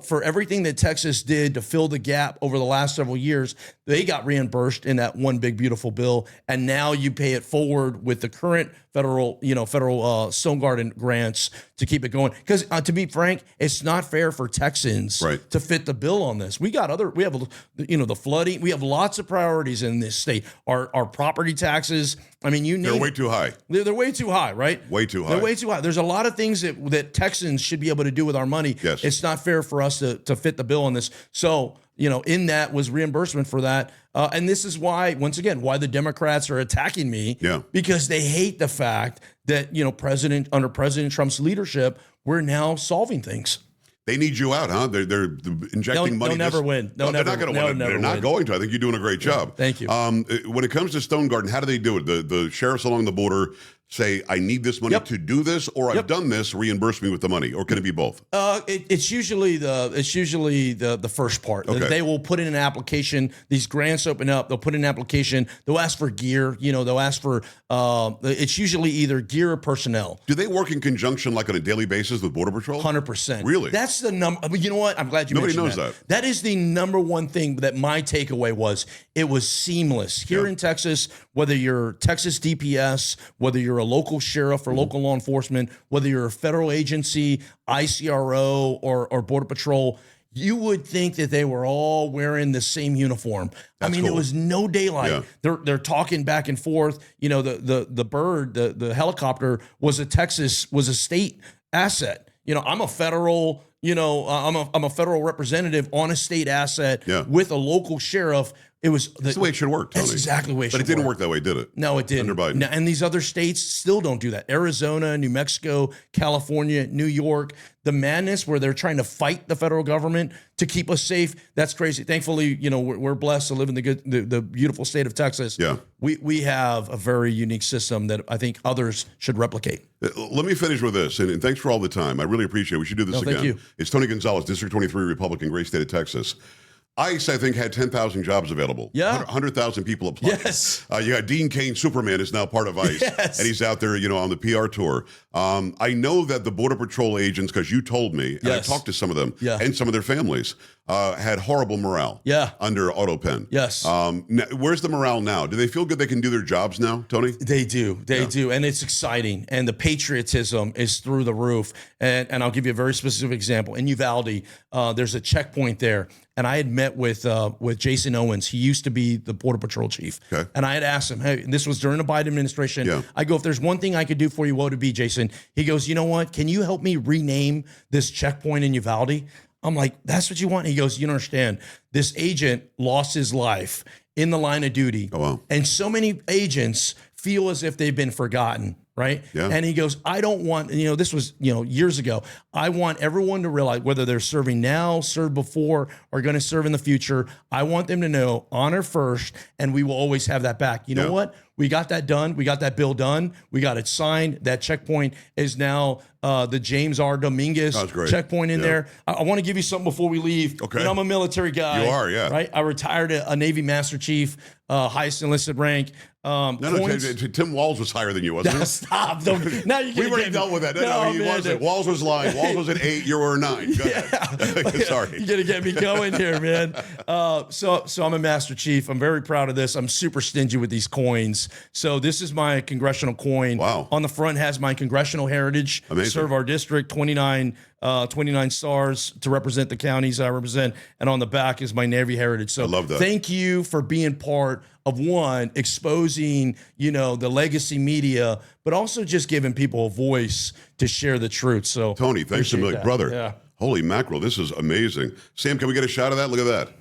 for everything that Texas did to fill the gap over the last several years, they got reimbursed in that one big, beautiful bill. And now you pay it forward with the current federal Stone Garden grants to keep it going. Because to be frank, it's not fair for Texans to fit the bill on this. We have the flooding. We have lots of priorities in this state. Our property taxes. I mean, they're way too high. They're way too high, right? Way too high. They're way too high. There's a lot of things that Texans should be able to do with our money. Yes. It's not fair for us to fit the bill on this. So, in that was reimbursement for that. And this is why, once again, why the Democrats are attacking me. Yeah. Because they hate the fact that, under President Trump's leadership, we're now solving things. They need you out, huh? They're injecting money. They'll never win. They're not going to win. They're not going to. I think you're doing a great job. Thank you. When it comes to Stone Garden, how do they do it? The sheriffs along the border say, I need this money to do this, or I've done this, reimburse me with the money, or can it be both? It's usually the first part. Okay. They will put in an application. These grants open up. They'll put in an application. They'll ask for gear. They'll ask for. It's usually either gear or personnel. Do they work in conjunction, like on a daily basis, with Border Patrol? 100%. Really? That's the number. I mean, you know what? I'm glad you Nobody mentioned knows that. That is the number one thing that my takeaway was. It was seamless here in Texas. Whether you're Texas DPS, whether you're a local sheriff or local law enforcement, whether you're a federal agency, ICRO, or Border Patrol, you would think that they were all wearing the same uniform. That's cool. It was no daylight. Yeah. They're talking back and forth. The bird, the helicopter was a state asset. I'm a federal. I'm a federal representative on a state asset with a local sheriff. That's the way it should work, Tony. That's exactly the way it should work. But it didn't work that way, did it? No, it didn't. Under Biden. No, and these other states still don't do that. Arizona, New Mexico, California, New York, the madness where they're trying to fight the federal government to keep us safe, that's crazy. Thankfully, we're blessed to live in the beautiful state of Texas. Yeah. We have a very unique system that I think others should replicate. Let me finish with this, and thanks for all the time. I really appreciate it. We should do this again. Thank you. It's Tony Gonzales, District 23, Republican, great state of Texas. ICE, I think, had 10,000 jobs available. Yeah. 100,000 people applied. Yes. You got Dean Cain, Superman, is now part of ICE. Yes. And he's out there, on the PR tour. I know that the Border Patrol agents, because you told me, and I talked to some of them and some of their families, had horrible morale under AutoPen. Yes. Where's the morale now? Do they feel good they can do their jobs now, Tony? They do. They do. And it's exciting. And the patriotism is through the roof. And I'll give you a very specific example. In Uvalde, there's a checkpoint there. And I had met with Jason Owens. He used to be the Border Patrol chief. Okay. And I had asked him, hey, this was during the Biden administration. Yeah. I go, if there's one thing I could do for you, what would it be, Jason? He goes, you know what? Can you help me rename this checkpoint in Uvalde? I'm like, that's what you want? He goes, you don't understand. This agent lost his life in the line of duty. Oh, wow. And so many agents feel as if they've been forgotten. Right. Yeah. And he goes, I don't want, this was, years ago. I want everyone to realize whether they're serving now, served before, or going to serve in the future. I want them to know honor first, and we will always have that back. You know what? We got that done. We got that bill done. We got it signed. That checkpoint is now the James R. Dominguez checkpoint in there. I want to give you something before we leave. Okay. I'm a military guy. You are, yeah. Right. I retired a Navy Master Chief, highest enlisted rank. Tim Walz was higher than you, wasn't he? Stop. Now you're We've already dealt with that. No, he wasn't. Walz was lying. Walz was at 8. You were 9. Go ahead. Sorry. You're going to get me going here, man. So I'm a Master Chief. I'm very proud of this. I'm super stingy with these coins. So this is my congressional coin. Wow. On the front has my congressional heritage. Amazing. Serve our district, 29 stars to represent the counties I represent. And on the back is my Navy heritage. So I love that. Thank you for being part of exposing, the legacy media, but also just giving people a voice to share the truth. So Tony, thanks a million. Brother. Yeah. Holy mackerel, this is amazing. Sam, can we get a shot of that? Look at that.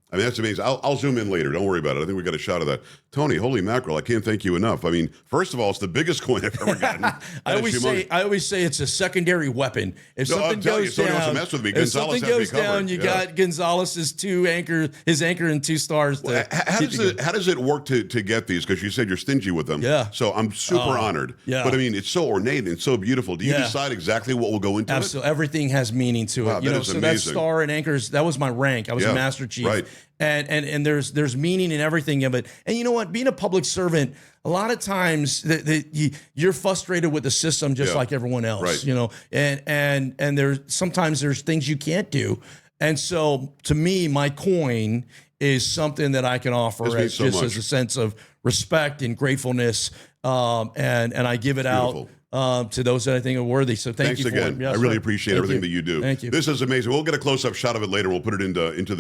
I mean, that's amazing. I'll zoom in later. Don't worry about it. I think we got a shot of that. Tony, holy mackerel, I can't thank you enough. I mean, first of all, it's the biggest coin I've ever gotten. I always say it's a secondary weapon. If something goes down, wants to mess with me. Gonzales has me covered. You got Gonzales' his anchor and 2 stars. How does it work to get these? Because you said you're stingy with them. Yeah. So I'm super honored. Yeah. But I mean, it's so ornate and so beautiful. Do you decide exactly what will go into it? Absolutely. Everything has meaning to it. Wow, that is so amazing. that star and anchors, that was my rank. I was a Master Chief. Right. And there's meaning in everything of it. And you know what? Being a public servant, a lot of times you're frustrated with the system just like everyone else. Right. And sometimes there's things you can't do. And so to me, my coin is something that I can offer as a sense of respect and gratefulness. And I give it out to those that I think are worthy. So thanks you again. Yes, I really appreciate everything that you do. Thank you. This is amazing. We'll get a close-up shot of it later. We'll put it into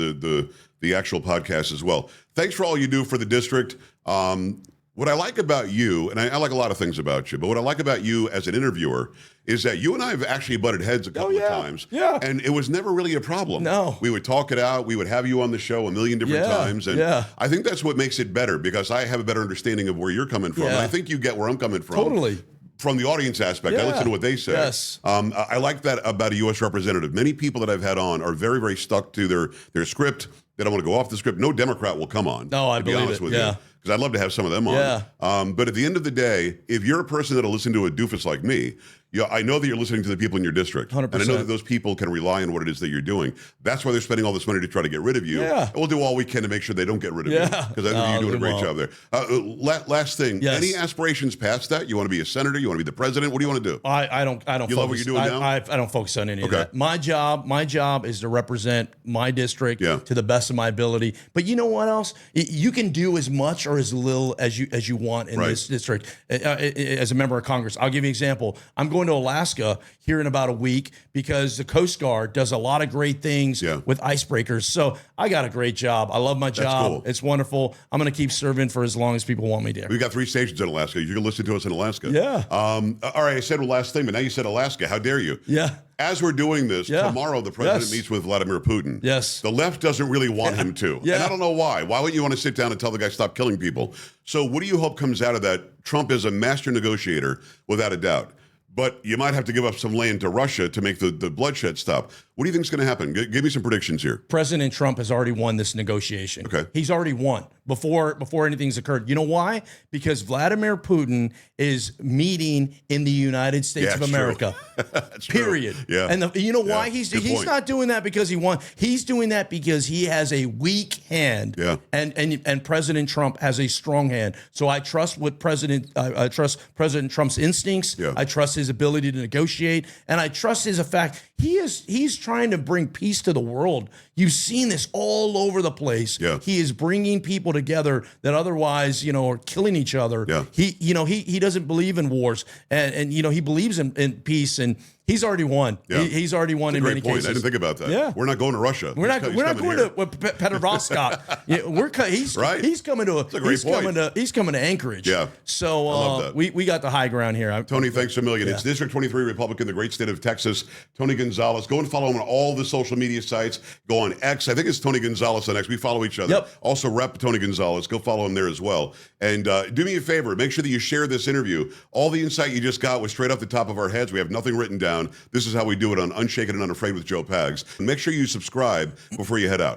the actual podcast as well. Thanks for all you do for the district. What I like about you, and I like a lot of things about you, but what I like about you as an interviewer is that you and I have actually butted heads a couple of times. Yeah. And it was never really a problem. No. We would talk it out. We would have you on the show a million different times. And I think that's what makes it better because I have a better understanding of where you're coming from. And I think you get where I'm coming from. Totally. From the audience aspect, I listen to what they say. Yes. I like that about a U.S. representative. Many people that I've had on are very, very stuck to their script. They don't want to go off the script. No Democrat will come on. No, I to be believe honest it. with you. Because I'd love to have some of them on. Yeah. But at the end of the day, if you're a person that'll listen to a doofus like me, I know that you're listening to the people in your district. 100%. And I know that those people can rely on what it is that you're doing. That's why they're spending all this money to try to get rid of you. Yeah. And we'll do all we can to make sure they don't get rid of you. Because I think you're doing a great job there. Last thing. Yes. Any aspirations past that? You want to be a senator? You want to be the president? What do you want to do? I don't. You love what you're doing now? I don't focus on any of that. My job is to represent my district to the best of my ability. But you know what else? You can do as much or as little as you want in this district as a member of Congress. I'll give you an example. I'm going to Alaska here in about a week because the Coast Guard does a lot of great things with icebreakers. So I got a great job. I love my job. Cool. It's wonderful. I'm going to keep serving for as long as people want me to. We've got 3 stations in Alaska. You can listen to us in Alaska. Yeah. All right, I said one last thing, but now you said Alaska. How dare you? Yeah. As we're doing this, tomorrow the president meets with Vladimir Putin. Yes. The left doesn't really want him to. Yeah. And I don't know why. Why wouldn't you want to sit down and tell the guy stop killing people? So what do you hope comes out of that? Trump is a master negotiator, without a doubt. But you might have to give up some land to Russia to make the bloodshed stop. What do you think is going to happen? Give me some predictions here. President Trump has already won this negotiation. Okay. He's already won before anything's occurred. You know why? Because Vladimir Putin is meeting in the United States of America. Period. True. Yeah. And you know why he's not doing that because he won. He's doing that because he has a weak hand. Yeah. And President Trump has a strong hand. So I trust I trust President Trump's instincts. Yeah. I trust his ability to negotiate, and I trust his fact he's trying to bring peace to the world. You've seen this all over the place. Yeah. He is bringing people together that otherwise, are killing each other. Yeah. He doesn't believe in wars, and he believes in peace, and he's already won. Yeah. He's already won in many cases. I didn't think about that. Yeah. We're not going to Russia. We're not going to Petrovskaya. He's coming to he's coming to Anchorage. Yeah. So I love that. we got the high ground here. Tony, thanks a million. It's District 23 Republican, the great state of Texas. Tony Gonzales. Go and follow him on all the social media sites. Go on X. I think it's Tony Gonzales on X. We follow each other. Yep. Also, Rep Tony Gonzales. Go follow him there as well. And do me a favor. Make sure that you share this interview. All the insight you just got was straight off the top of our heads. We have nothing written down. This is how we do it on Unshaken and Unafraid with Joe Pags. And make sure you subscribe before you head out.